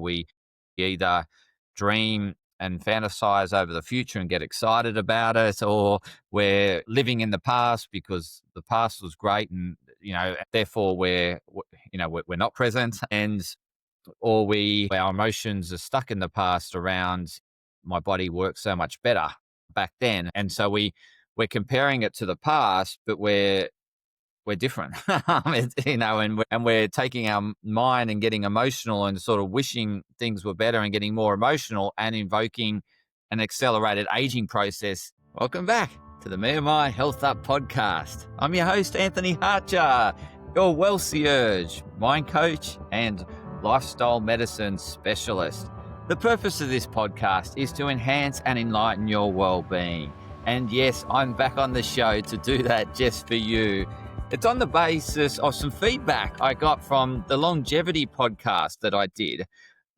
we either dream and fantasize over the future and get excited about it, or we're living in the past because the past was great, and therefore we're not present, and or our emotions are stuck in the past around my body worked so much better back then, and so we're comparing it to the past, but we're different. And we're taking our mind and getting emotional and sort of wishing things were better and getting more emotional and invoking an accelerated aging process. Welcome back to the Me&My Health Up podcast. I'm your host, Anthony Hartcher, your Wellbeing mind coach and lifestyle medicine specialist. The purpose of this podcast is to enhance and enlighten your well-being. And yes, I'm back on the show to do that just for you. It's on the basis of some feedback I got from the longevity podcast that I did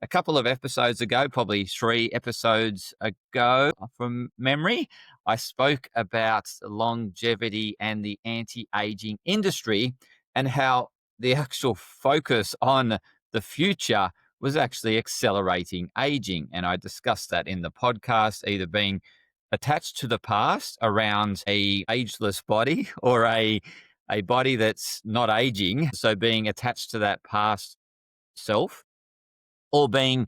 a couple of episodes ago, probably 3 episodes ago from memory. I spoke about longevity and the anti-aging industry and how the actual focus on the future was actually accelerating aging. And I discussed that in the podcast, either being attached to the past around a ageless body or a body that's not aging, so being attached to that past self, or being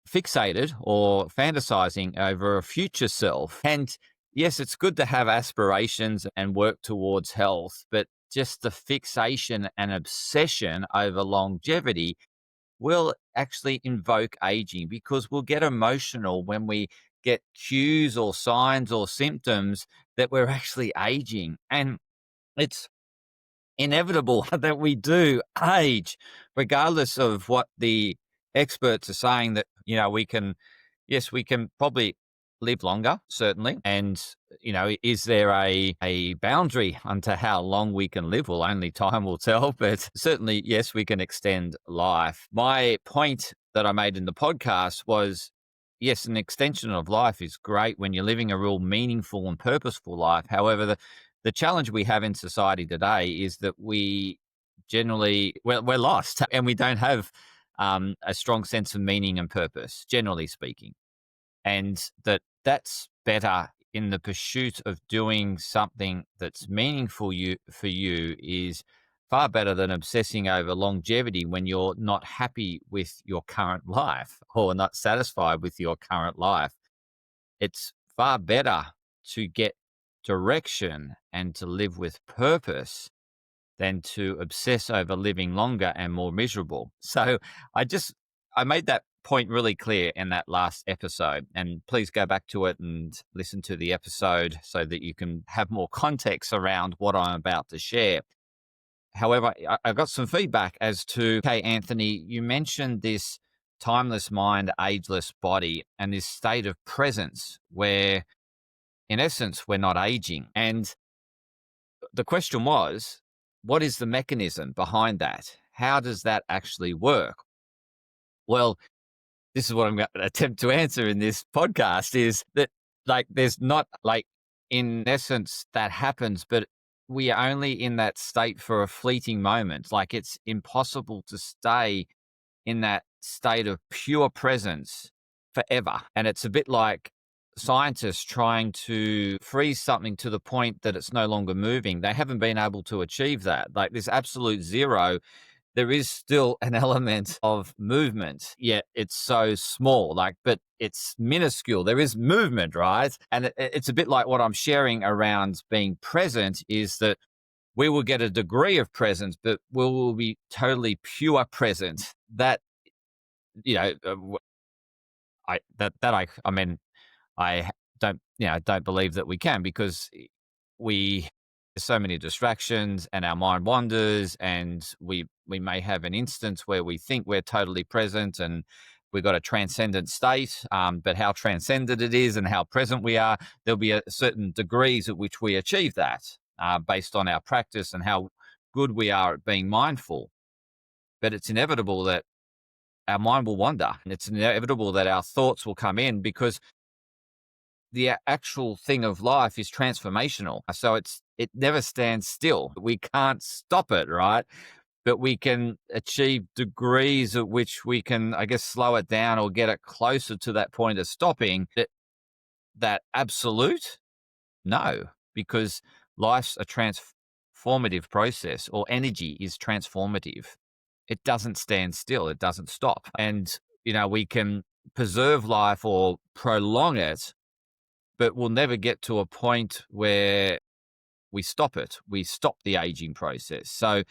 fixated or fantasizing over a future self. And yes, it's good to have aspirations and work towards health, but just the fixation and obsession over longevity will actually invoke aging, because we'll get emotional when we get cues or signs or symptoms that we're actually aging. And it's inevitable that we do age, regardless of what the experts are saying, that, we can probably live longer, certainly. And, is there a boundary onto how long we can live? Well, only time will tell, but certainly, yes, we can extend life. My point that I made in the podcast was, yes, an extension of life is great when you're living a real meaningful and purposeful life. However, the challenge we have in society today is that we generally, we're lost, and we don't have a strong sense of meaning and purpose, generally speaking. And that's better in the pursuit of doing something that's meaningful for you is far better than obsessing over longevity when you're not happy with your current life or not satisfied with your current life. It's far better to get direction and to live with purpose than to obsess over living longer and more miserable. So I made that point really clear in that last episode, and please go back to it and listen to the episode so that you can have more context around what I'm about to share. However, I got some feedback as to, okay, Anthony, you mentioned this timeless mind, ageless body, and this state of presence where, in essence, we're not aging. And the question was, what is the mechanism behind that? How does that actually work? Well, this is what I'm going to attempt to answer in this podcast, is that, there's not, in essence, that happens, but we are only in that state for a fleeting moment. It's impossible to stay in that state of pure presence forever. And it's a bit like scientists trying to freeze something to the point that it's no longer moving. They haven't been able to achieve that. This absolute zero, there is still an element of movement, yet it's so small, but it's minuscule. There is movement, right? And it's a bit like what I'm sharing around being present, is that we will get a degree of presence, but we will be totally pure present. That, I don't believe that we can, because there's so many distractions and our mind wanders, and we may have an instance where we think we're totally present and we've got a transcendent state, but how transcendent it is and how present we are, there'll be a certain degrees at which we achieve that based on our practice and how good we are at being mindful. But it's inevitable that our mind will wander, and it's inevitable that our thoughts will come in, because the actual thing of life is transformational. So it never stands still. We can't stop it, right? but we can achieve degrees at which we can, I guess, slow it down or get it closer to that point of stopping. That absolute? No, because life's a transformative process, or energy is transformative. It doesn't stand still, it doesn't stop. And, we can preserve life or prolong it, but we'll never get to a point where we stop it. We stop the aging process. So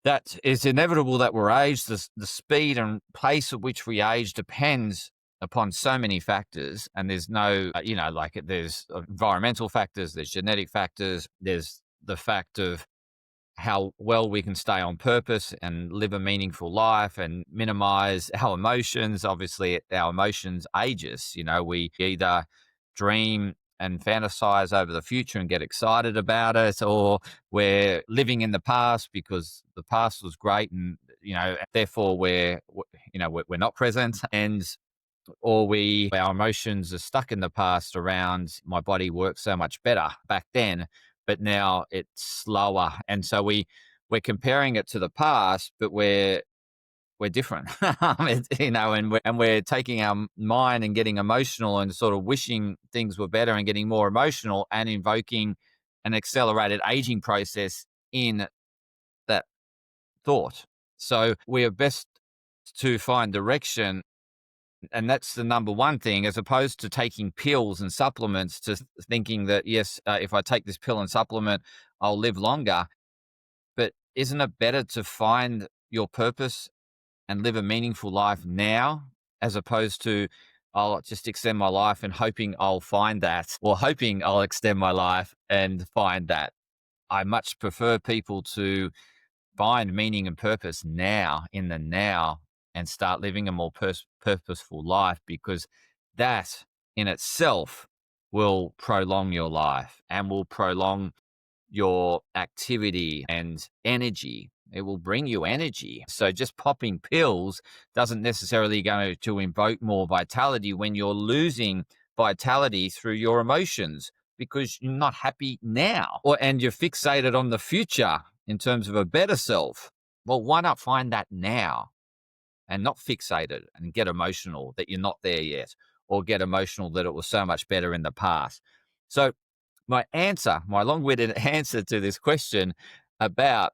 that is inevitable that we're aged. The speed and pace at which we age depends upon so many factors. And there's no, there's environmental factors, there's genetic factors, there's the fact of how well we can stay on purpose and live a meaningful life and minimize our emotions. Obviously, our emotions age us. We either dream and fantasize over the future and get excited about it, or we're living in the past because the past was great and, therefore we're not present. And or our emotions are stuck in the past around my body worked so much better back then, but now it's slower. And so we're comparing it to the past, but we're different. And we're taking our mind and getting emotional and sort of wishing things were better and getting more emotional and invoking an accelerated aging process in that thought. So we are best to find direction. And that's the number one thing, as opposed to taking pills and supplements to thinking that, yes, if I take this pill and supplement, I'll live longer. But isn't it better to find your purpose and live a meaningful life now, as opposed to, I'll just extend my life and hoping I'll find that, or hoping I'll extend my life and find that? I much prefer people to find meaning and purpose now, in the now, and start living a more purposeful life, because that in itself will prolong your life and will prolong your activity and energy. It will bring you energy. So just popping pills doesn't necessarily go to invoke more vitality when you're losing vitality through your emotions, because you're not happy now, and you're fixated on the future in terms of a better self. Well, why not find that now and not fixated and get emotional that you're not there yet, or get emotional that it was so much better in the past? So my long-winded answer to this question about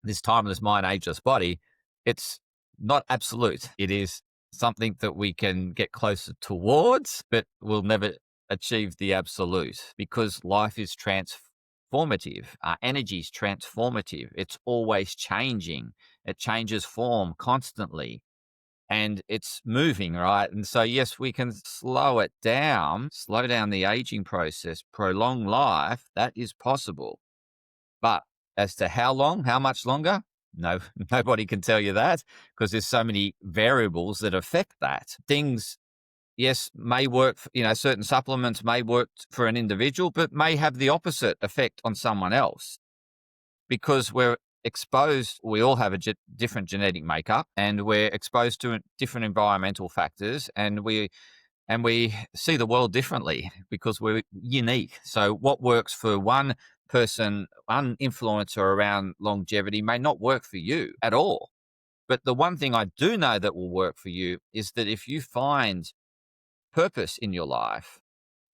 this timeless mind, ageless body, it's not absolute. It is something that we can get closer towards, but we'll never achieve the absolute, because life is transformative. Our energy is transformative. It's always changing. It changes form constantly, and it's moving, right? And so, yes, we can slow down the aging process, prolong life. That is possible. But as to how long, how much longer, no, nobody can tell you that, because there's so many variables that affect that. Things, yes, may work, certain supplements may work for an individual, but may have the opposite effect on someone else, because we're exposed. We all have a different genetic makeup, and we're exposed to different environmental factors, and we see the world differently because we're unique. So what works for one person, one influencer around longevity, may not work for you at all. But the one thing I do know that will work for you is that if you find purpose in your life,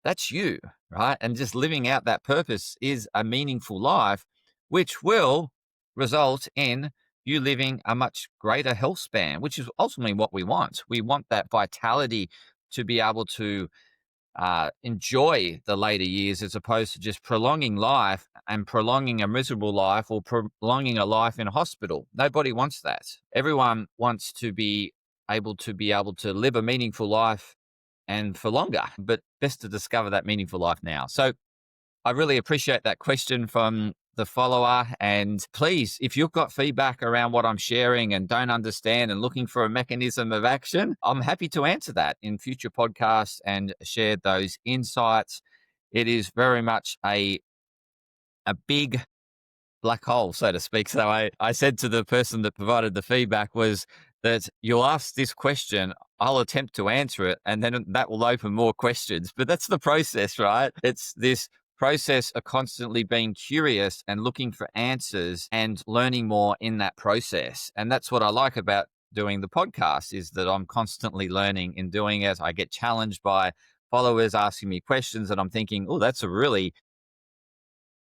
that's you, right? And just living out that purpose is a meaningful life, which will result in you living a much greater health span, which is ultimately what we want. We want that vitality to be able to enjoy the later years, as opposed to just prolonging life and prolonging a miserable life, or prolonging a life in a hospital. Nobody wants that. Everyone wants to be able to live a meaningful life and for longer, but best to discover that meaningful life now. So I really appreciate that question from the follower. And please, if you've got feedback around what I'm sharing and don't understand and looking for a mechanism of action, I'm happy to answer that in future podcasts and share those insights. It is very much a big black hole, so to speak. So I said to the person that provided the feedback was that you'll ask this question, I'll attempt to answer it, and then that will open more questions. But that's the process, right? It's this process of constantly being curious and looking for answers and learning more in that process. And that's what I like about doing the podcast, is that I'm constantly learning in doing it. I get challenged by followers asking me questions and I'm thinking, oh, that's a really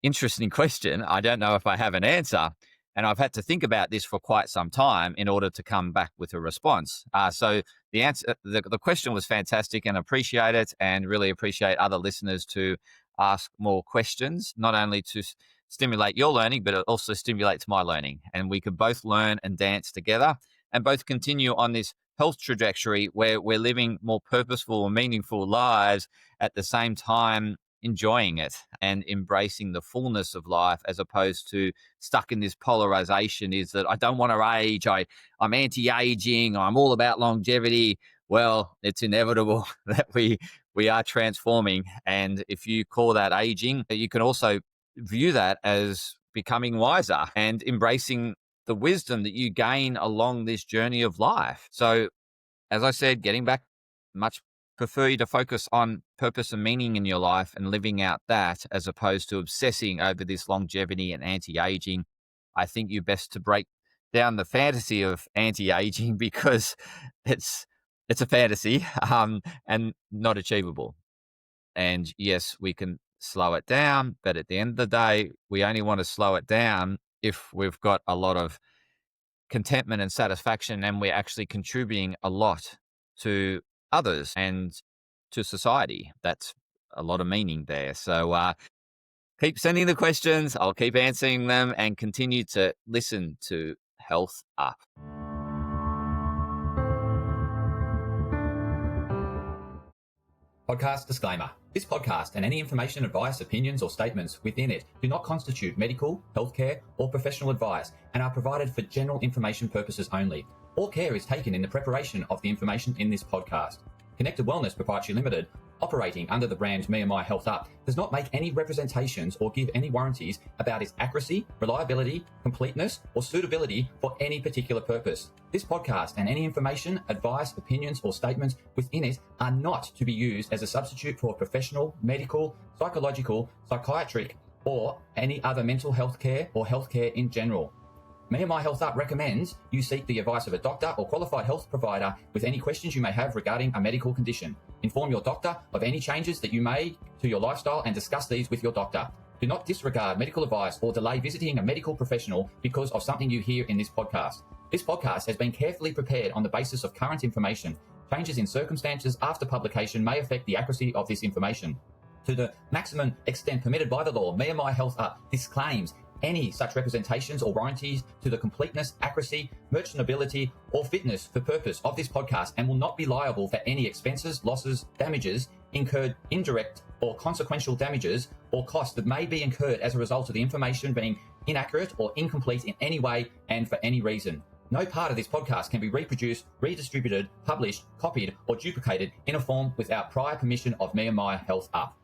interesting question. I don't know if I have an answer. And I've had to think about this for quite some time in order to come back with a response. So the answer, the question was fantastic, and appreciate it, and really appreciate other listeners to ask more questions, not only to stimulate your learning, but it also stimulates my learning. And we could both learn and dance together and both continue on this health trajectory where we're living more purposeful and meaningful lives at the same time enjoying it and embracing the fullness of life, as opposed to stuck in this polarization, is that I don't want to age, I'm anti-aging, I'm all about longevity. Well, it's inevitable that we are transforming. And if you call that aging, you can also view that as becoming wiser and embracing the wisdom that you gain along this journey of life. So, as I said, getting back, much prefer you to focus on purpose and meaning in your life and living out that, as opposed to obsessing over this longevity and anti-aging. I think you're best to break down the fantasy of anti-aging because it's a fantasy and not achievable. And yes, we can slow it down, but at the end of the day, we only want to slow it down if we've got a lot of contentment and satisfaction and we're actually contributing a lot to others and to society. That's a lot of meaning there. So keep sending the questions. I'll keep answering them and continue to listen to Health Up. Podcast disclaimer. This podcast and any information, advice, opinions or statements within it do not constitute medical, healthcare or professional advice and are provided for general information purposes only. All care is taken in the preparation of the information in this podcast. Connected Wellness Proprietary Limited, operating under the brand Me&My Health Up, does not make any representations or give any warranties about its accuracy, reliability, completeness, or suitability for any particular purpose. This podcast and any information, advice, opinions, or statements within it are not to be used as a substitute for professional, medical, psychological, psychiatric, or any other mental health care or healthcare in general. Me&My Health Up recommends you seek the advice of a doctor or qualified health provider with any questions you may have regarding a medical condition. Inform your doctor of any changes that you may to your lifestyle and discuss these with your doctor. Do not disregard medical advice or delay visiting a medical professional because of something you hear in this podcast. This podcast has been carefully prepared on the basis of current information. Changes in circumstances after publication may affect the accuracy of this information. To the maximum extent permitted by the law, Me&My Health Up disclaims any such representations or warranties to the completeness, accuracy, merchantability, or fitness for purpose of this podcast and will not be liable for any expenses, losses, damages incurred, indirect or consequential damages or costs that may be incurred as a result of the information being inaccurate or incomplete in any way and for any reason. No part of this podcast can be reproduced, redistributed, published, copied, or duplicated in a form without prior permission of Me&My Health Up.